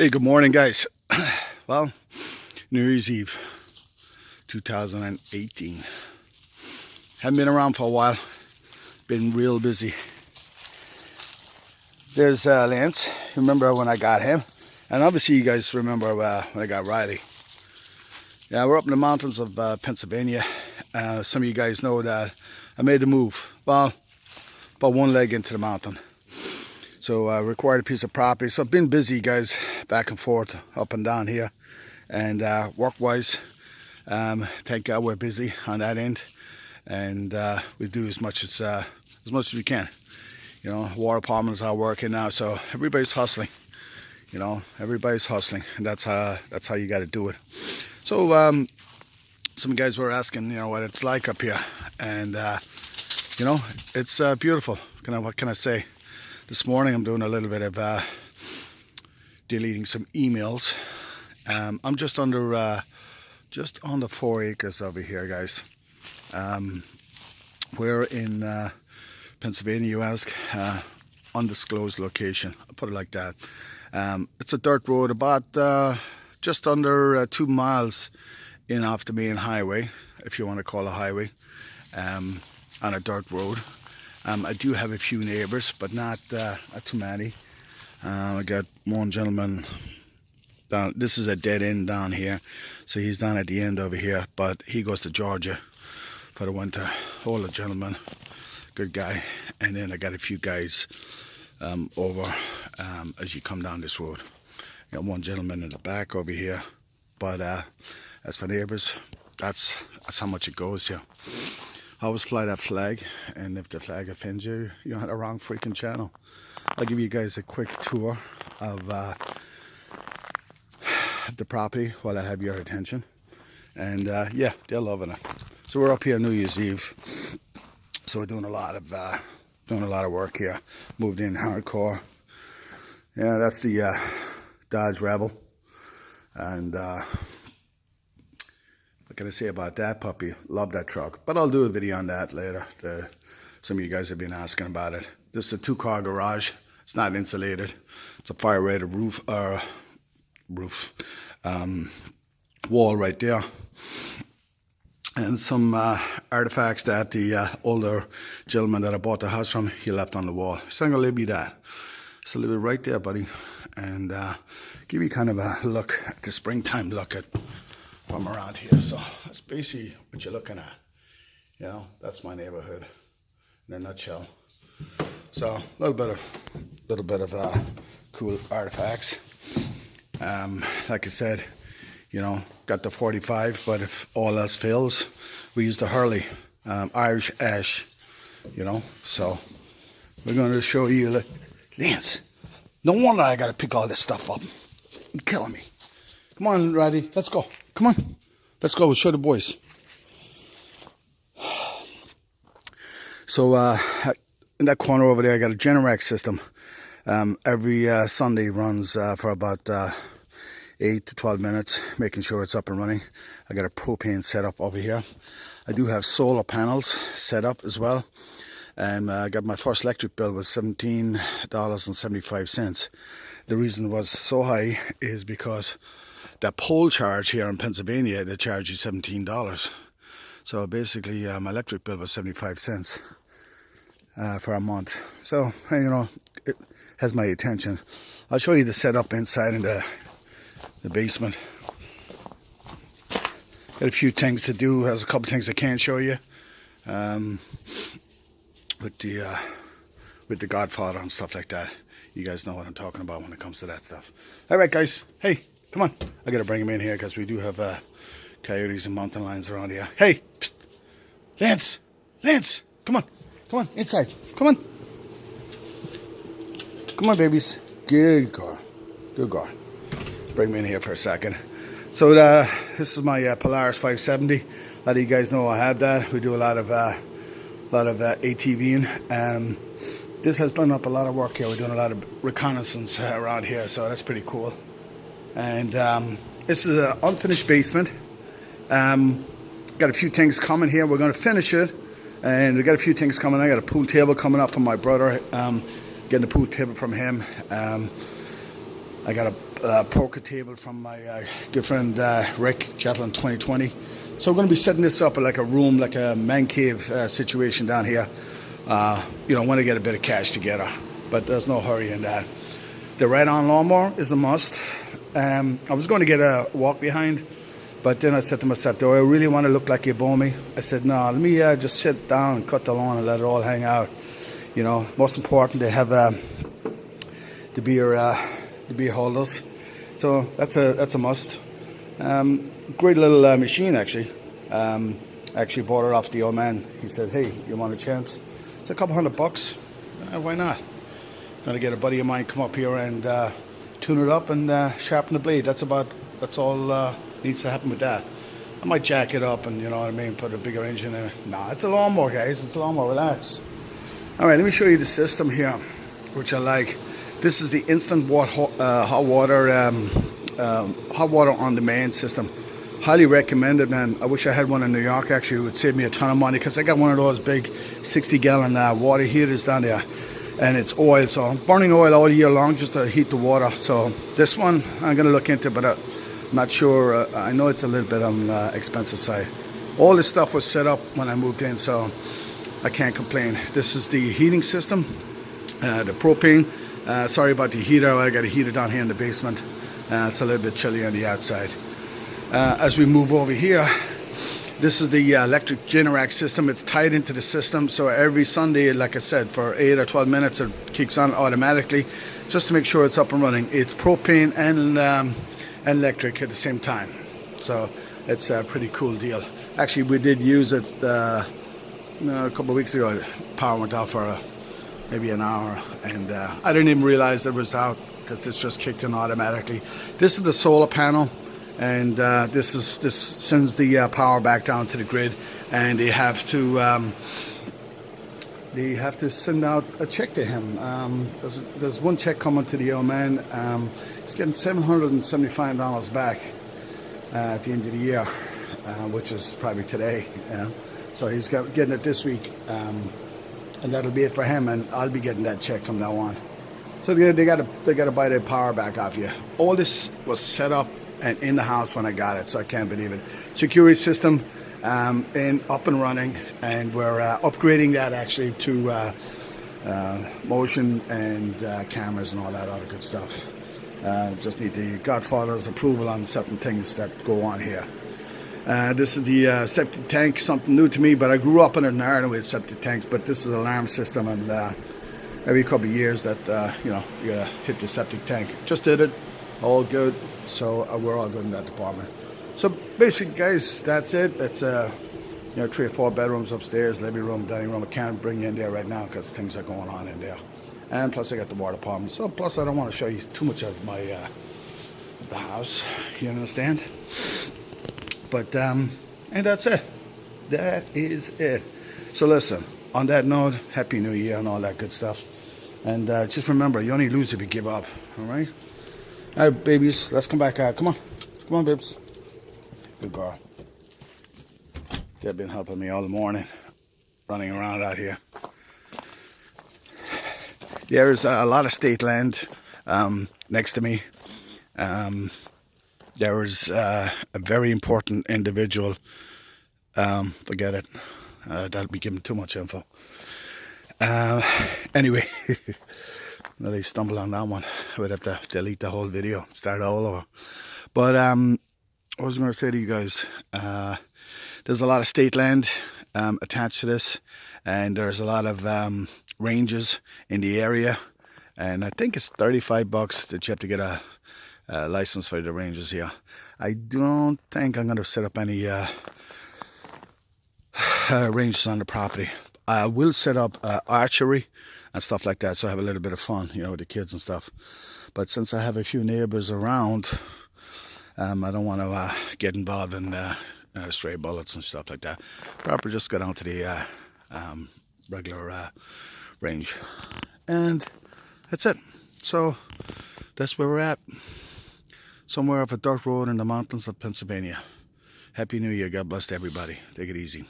Hey, good morning, guys. Well, New Year's Eve 2018. Haven't been around for a while. Been real busy. There's Lance. Remember when I got him? And obviously you guys remember when I got Riley. Yeah, we're up in the mountains of Pennsylvania. Some of you guys know that I made the move. Well, about one leg into the mountain. So I required a piece of property. So I've been busy, guys, back and forth, up and down here. And work-wise, thank God we're busy on that end. And we do as much as we can. You know, water departments are working now, so everybody's hustling. You know, everybody's hustling, and that's how you got to do it. So some guys were asking, you know, what it's like up here, and you know, it's beautiful. What can I say? This morning I'm doing a little bit of deleting some emails. I'm just under 4 acres over here, guys. We're in Pennsylvania, you ask. Undisclosed location, I'll put it like that. It's a dirt road about just under 2 miles in off the main highway, if you want to call it a highway, on a dirt road. I do have a few neighbours, but not too many. I got one gentleman down. This is a dead end down here, so he's down at the end over here, but he goes to Georgia for the winter. Older gentleman, good guy. And then I got a few guys over as you come down this road. Got one gentleman in the back over here, but as for neighbours, that's how much it goes here. I always fly that flag, and if the flag offends you, you're on the wrong freaking channel. I'll give you guys a quick tour of the property while I have your attention. And yeah, they're loving it. So we're up here New Year's Eve. So we're doing a lot of work here. Moved in hardcore. Yeah, that's the Dodge Rebel. And what can I say about that puppy? Love that truck. But I'll do a video on that later. Some of you guys have been asking about it. This is a 2-car garage. It's not insulated. It's a fire-rated wall right there. And some artifacts that the older gentleman that I bought the house from, he left on the wall. So I'm going to leave you that. So leave it right there, buddy. And give you kind of a look, at the springtime look at from around here. So that's basically what you're looking at. You know, that's my neighborhood in a nutshell. So a little bit of cool artifacts. Like I said, you know, got the 45, but if all else fails, we use the Hurley, Irish ash, you know. So we're going to show you, Lance, no wonder I got to pick all this stuff up. You're killing me. Come on, Roddy, let's go. Come on, let's go. We'll show the boys. So in that corner over there, I got a Generac system. Every Sunday runs for about 8 to 12 minutes, making sure it's up and running. I got a propane setup over here. I do have solar panels set up as well. And I got my first electric bill was $17.75. The reason it was so high is because that pole charge here in Pennsylvania, they charge you $17. So basically my electric bill was 75 cents for a month. So, you know, it has my attention. I'll show you the setup inside in the basement. Got a few things to do. There's a couple things I can't show you with the Godfather and stuff like that. You guys know what I'm talking about when it comes to that stuff. All right, guys. Hey, come on. I got to bring him in here because we do have coyotes and mountain lions around here. Hey, psst. Lance, come on, inside. Come on, babies. Good girl. Bring me in here for a second. So this is my Polaris 570. A lot of you guys know I have that. We do a lot of ATVing. This has done up a lot of work here. We're doing a lot of reconnaissance around here, so that's pretty cool. And this is an unfinished basement. Got a few things coming here. We're going to finish it, and we got a few things coming. I got a pool table coming up from my brother. Getting a pool table from him. I got a poker table from my good friend Rick Jetlin 2020. So we're going to be setting this up like a room, like a man cave situation down here. You know, when I get a bit of cash together, but there's no hurry in that. The ride-on lawnmower is a must. I was going to get a walk behind, but then I said to myself, do I really want to look like a Bomi? I said, no, let me just sit down and cut the lawn and let it all hang out. You know, most important, they have the beer holders. So that's a must. Great little machine, actually. Actually bought it off the old man. He said, hey, you want a chance? It's a couple $100. Why not? Gonna get a buddy of mine come up here and tune it up and sharpen the blade. That's all needs to happen with that. I might jack it up and, you know what I mean, put a bigger engine in it. Nah, it's a lawnmower, guys. It's a lawnmower. Relax. All right, let me show you the system here, which I like. This is the instant hot water on demand system. Highly recommended, man. I wish I had one in New York. Actually, it would save me a ton of money because I got one of those big 60-gallon water heaters down there, and it's oil, so I'm burning oil all year long just to heat the water. So this one I'm gonna look into, but I'm not sure. I know it's a little bit on the expensive side. All this stuff was set up when I moved in, so I can't complain. This is the heating system, the propane. Sorry about the heater. I got a heater down here in the basement. It's a little bit chilly on the outside. As we move over here, this is the electric Generac system. It's tied into the system, so every Sunday, like I said, for 8 or 12 minutes it kicks on automatically just to make sure it's up and running. It's propane and electric at the same time, so it's a pretty cool deal. Actually, we did use it a couple of weeks ago. Power went out for maybe an hour, and I didn't even realize it was out because this just kicked in automatically. This is the solar panel, and this sends the power back down to the grid, and they have to send out a check to him. There's one check coming to the old man. He's getting $775 back at the end of the year, which is probably today. So he's getting it this week, and that'll be it for him. And I'll be getting that check from now on. So they gotta buy their power back off you. All this was set up and in the house when I got it, so I can't believe it. Security system and up and running, and we're upgrading that actually to motion and cameras and all that other good stuff. Just need the Godfather's approval on certain things that go on here. This is the septic tank, something new to me, but I grew up in Ireland with septic tanks, but this is an alarm system, and every couple of years that you know, you gotta hit the septic tank. Just did it, all good, so we're all good in that department. So basically, guys, that's it. It's you know, 3 or 4 bedrooms upstairs, living room, dining room. I can't bring you in there right now because things are going on in there, and plus I got the water pump. So plus I don't want to show you too much of my the house, you understand? But and that's it. That is it. So listen, on that note, Happy New Year and all that good stuff. And just remember, you only lose if you give up. All right? All right, babies, let's come back out. Come on. Come on, babes. Good girl. They've been helping me all the morning, running around out here. There's a lot of state land next to me. There was a very important individual. Forget it. That'll be giving too much info. Anyway, let me stumble on that one. I would have to delete the whole video, start all over. But I was going to say to you guys, there's a lot of state land attached to this, and there's a lot of ranges in the area, and I think it's $35 that you have to get a license for the ranges here. I don't think I'm going to set up any ranges on the property. I will set up archery and stuff like that, so I have a little bit of fun, you know, with the kids and stuff. But since I have a few neighbors around, I don't want to get involved in stray bullets and stuff like that. Proper just go down to the regular range, and that's it. So that's where we're at, somewhere off a dirt road in the mountains of Pennsylvania. Happy New Year. God bless everybody. Take it easy.